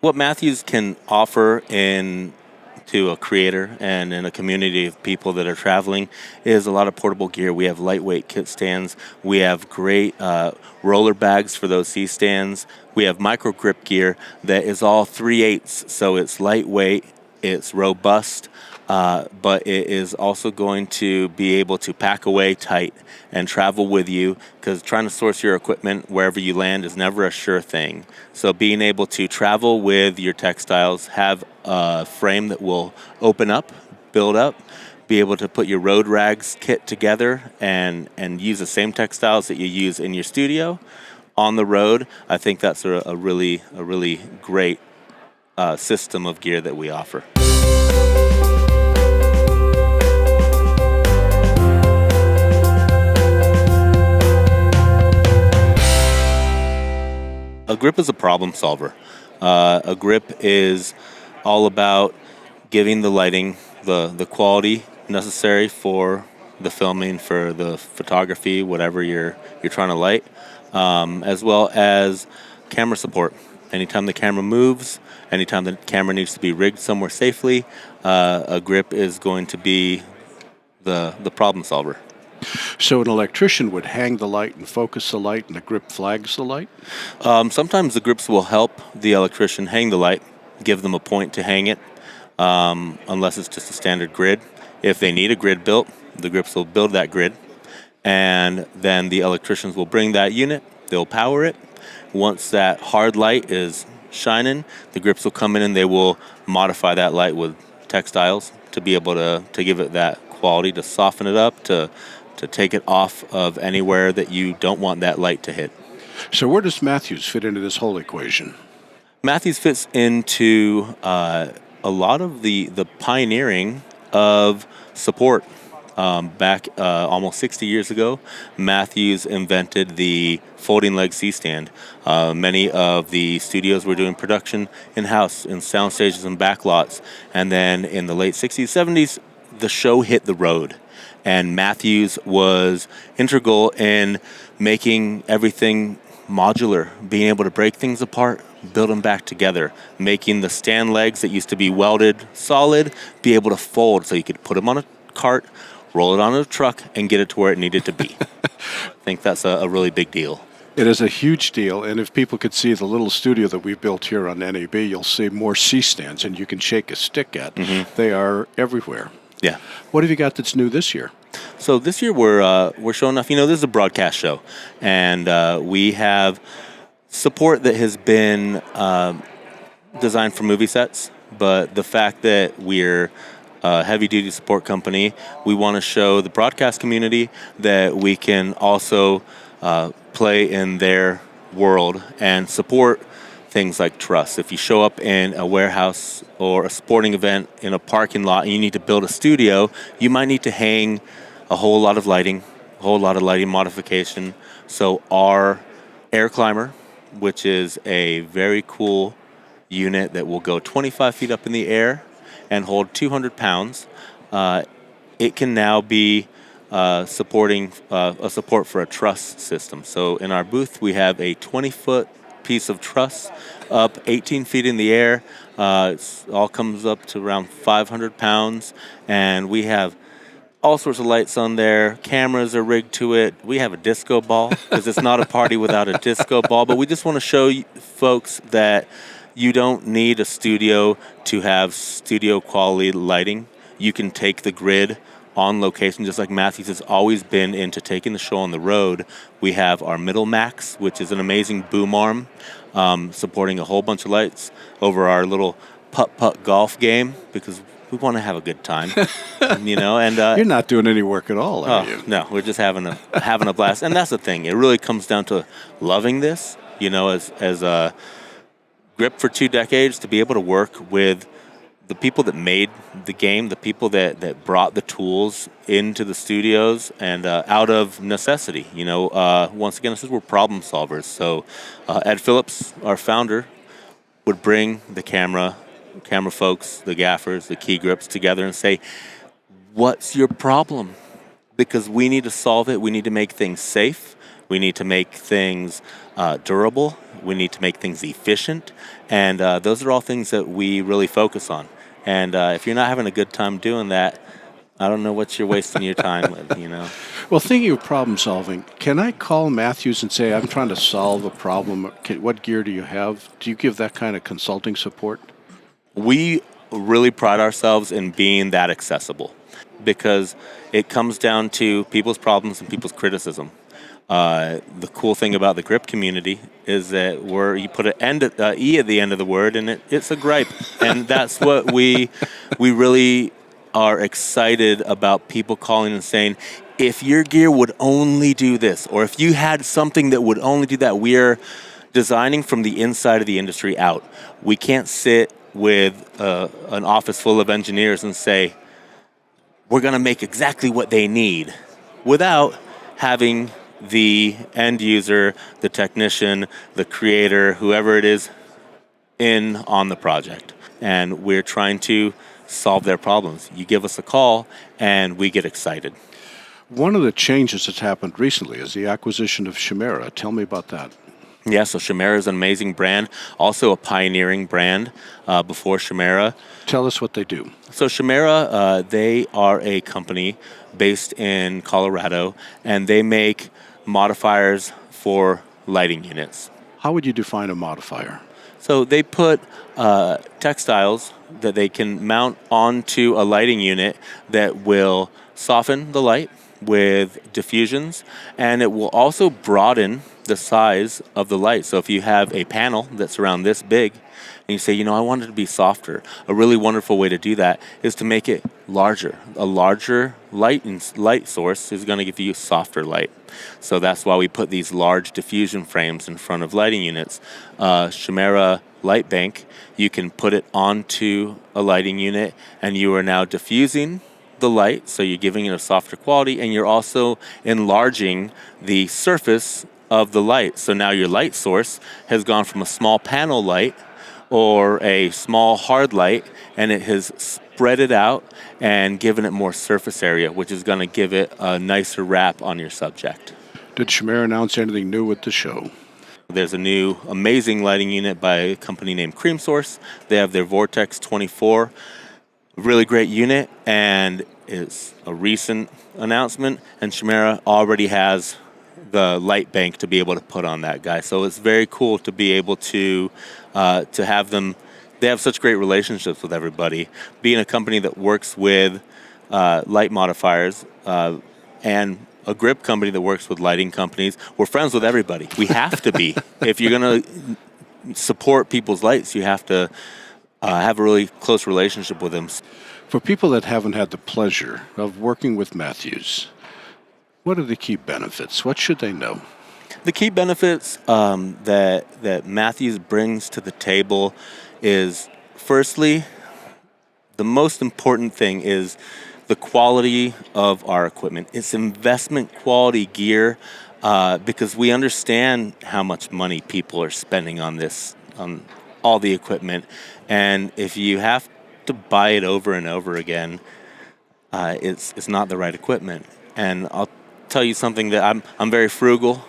What Matthews can offer in to a creator and in a community of people that are traveling is a lot of portable gear. We have lightweight kit stands. We have great roller bags for those C stands. We have micro grip gear that is all 3/8, so it's lightweight, it's robust, but it is also going to be able to pack away tight and travel with you, because trying to source your equipment wherever you land is never a sure thing. So being able to travel with your textiles, have a frame that will open up, build up, be able to put your road rags kit together and use the same textiles that you use in your studio on the road, I think that's a really great system of gear that we offer. A grip is a problem solver. A grip is all about giving the lighting the quality necessary for the filming, for the photography, whatever you're trying to light, as well as camera support. Anytime the camera moves, anytime the camera needs to be rigged somewhere safely, a grip is going to be the problem solver. So an electrician would hang the light and focus the light, and the grip flags the light? Sometimes the grips will help the electrician hang the light, give them a point to hang it, unless it's just a standard grid. If they need a grid built, the grips will build that grid, and then the electricians will bring that unit, they'll power it. Once that hard light is shining, the grips will come in and they will modify that light with textiles to be able to give it that quality, to soften it up, to take it off of anywhere that you don't want that light to hit. So where does Matthews fit into this whole equation? Matthews fits into a lot of the pioneering of support. Back almost 60 years ago, Matthews invented the folding leg C-stand. Many of the studios were doing production in-house, in sound stages and backlots. And then in the late 60s, 70s, the show hit the road. And Matthews was integral in making everything modular, being able to break things apart, build them back together, making the stand legs that used to be welded solid be able to fold so you could put them on a cart, roll it on a truck, and get it to where it needed to be. I think that's a really big deal. It is a huge deal, and if people could see the little studio that we've built here on NAB, you'll see more C-stands, and you can shake a stick at. Mm-hmm. They are everywhere. Yeah. What have you got that's new this year? So this year we're showing off. This is a broadcast show, and we have support that has been designed for movie sets. But the fact that we're a heavy-duty support company, we want to show the broadcast community that we can also play in their world and support things like truss. If you show up in a warehouse or a sporting event in a parking lot and you need to build a studio, you might need to hang a whole lot of lighting, modification. So our air climber, which is a very cool unit that will go 25 feet up in the air and hold 200 pounds, it can now be supporting a support for a truss system. So in our booth, we have a 20-foot piece of truss up 18 feet in the air. It all comes up to around 500 pounds, and we have all sorts of lights on there. Cameras are rigged to it. We have a disco ball, because it's not a party without a disco ball. But we just want to show folks that you don't need a studio to have studio quality lighting. You can take the grid on location, just like Matthews has always been into taking the show on the road. We have our Middle Max, which is an amazing boom arm, supporting a whole bunch of lights over our little putt-putt golf game, because we want to have a good time, And You're not doing any work at all, are you? No, we're just having a blast. And that's the thing. It really comes down to loving this, as a grip for 2 decades, to be able to work with the people that made the game, the people that brought the tools into the studios and out of necessity. Once again, this is we're problem solvers. So Ed Phillips, our founder, would bring the camera folks, the gaffers, the key grips together and say, what's your problem? Because we need to solve it. We need to make things safe. We need to make things durable. We need to make things efficient. And those are all things that we really focus on. And if you're not having a good time doing that, I don't know what you're wasting your time with. Well, thinking of problem solving, can I call Matthews and say, I'm trying to solve a problem? What gear do you have? Do you give that kind of consulting support? We really pride ourselves in being that accessible because it comes down to people's problems and people's criticism. The cool thing about the grip community is that you put an E at the end of the word, and it's a gripe, and that's what we really are excited about people calling and saying, if your gear would only do this, or if you had something that would only do that. We are designing from the inside of the industry out. We can't sit with an office full of engineers and say, we're going to make exactly what they need without having the end user, the technician, the creator, whoever it is, in on the project. And we're trying to solve their problems. You give us a call, and we get excited. One of the changes that's happened recently is the acquisition of Chimera. Tell me about that. Yeah, so Chimera is an amazing brand, also a pioneering brand before Chimera. Tell us what they do. So Chimera, they are a company based in Colorado, and they make modifiers for lighting units. How would you define a modifier? So they put textiles that they can mount onto a lighting unit that will soften the light with diffusions, and it will also broaden the size of the light. So if you have a panel that's around this big, and you say, I want it to be softer, a really wonderful way to do that is to make it larger. A larger light source is going to give you softer light. So that's why we put these large diffusion frames in front of lighting units. Chimera Light Bank, you can put it onto a lighting unit, and you are now diffusing the light, so you're giving it a softer quality, and you're also enlarging the surface of the light. So now your light source has gone from a small panel light or a small hard light, and it has spread it out and given it more surface area, which is going to give it a nicer wrap on your subject. Did Chimera announce anything new at the show? There's a new amazing lighting unit by a company named Cream Source. They have their Vortex 24. Really great unit, and it's a recent announcement, and Chimera already has the light bank to be able to put on that guy. So it's very cool to be able to have them. They have such great relationships with everybody. Being a company that works with light modifiers and a grip company that works with lighting companies, we're friends with everybody. We have to be. If you're going to support people's lights, you have to have a really close relationship with them. For people that haven't had the pleasure of working with Matthews, what are the key benefits? What should they know? The key benefits that Matthews brings to the table is, firstly, the most important thing is the quality of our equipment. It's investment quality gear because we understand how much money people are spending on this, on all the equipment. And if you have to buy it over and over again, it's not the right equipment. And I'll tell you something that I'm very frugal.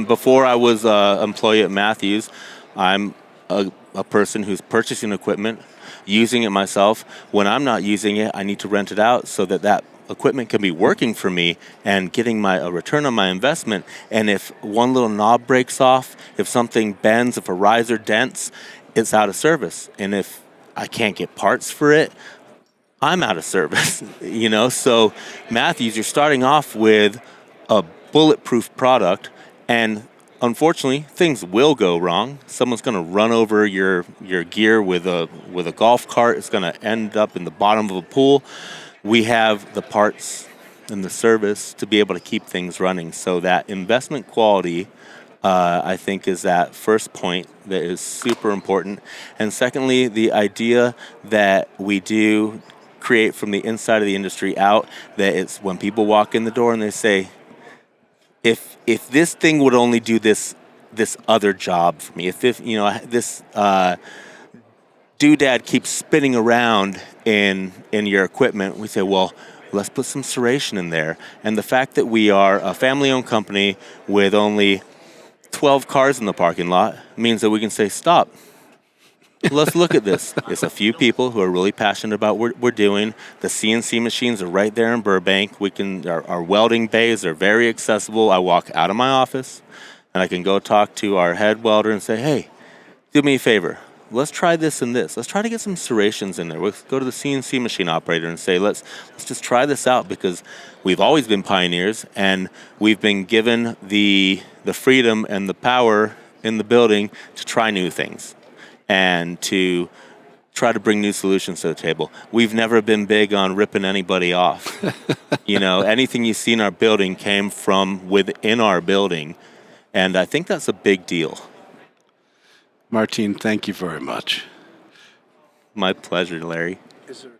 Before I was an employee at Matthews, I'm a person who's purchasing equipment, using it myself. When I'm not using it, I need to rent it out so that equipment can be working for me and getting a return on my investment. And if one little knob breaks off, if something bends, if a riser dents, it's out of service. And if I can't get parts for it, I'm out of service. So Matthews, you're starting off with a bulletproof product, and unfortunately, things will go wrong. Someone's going to run over your gear with a golf cart. It's going to end up in the bottom of a pool. We have the parts and the service to be able to keep things running. So that investment quality, I think, is that first point that is super important. And secondly, the idea that we do create from the inside of the industry out, that it's when people walk in the door and they say, if this thing would only do this other job for me, if this doodad keeps spinning around in your equipment, we say, well, let's put some serration in there. And the fact that we are a family-owned company with only 12 cars in the parking lot means that we can say, stop. Let's look at this. It's a few people who are really passionate about what we're doing. The CNC machines are right there in Burbank. Our welding bays are very accessible. I walk out of my office and I can go talk to our head welder and say, hey, do me a favor. Let's try this and this. Let's try to get some serrations in there. Let's go to the CNC machine operator and say, let's just try this out, because we've always been pioneers and we've been given the freedom and the power in the building to try new things and to try to bring new solutions to the table. We've never been big on ripping anybody off. Anything you see in our building came from within our building, and I think that's a big deal. Martin, thank you very much. My pleasure, Larry. Is there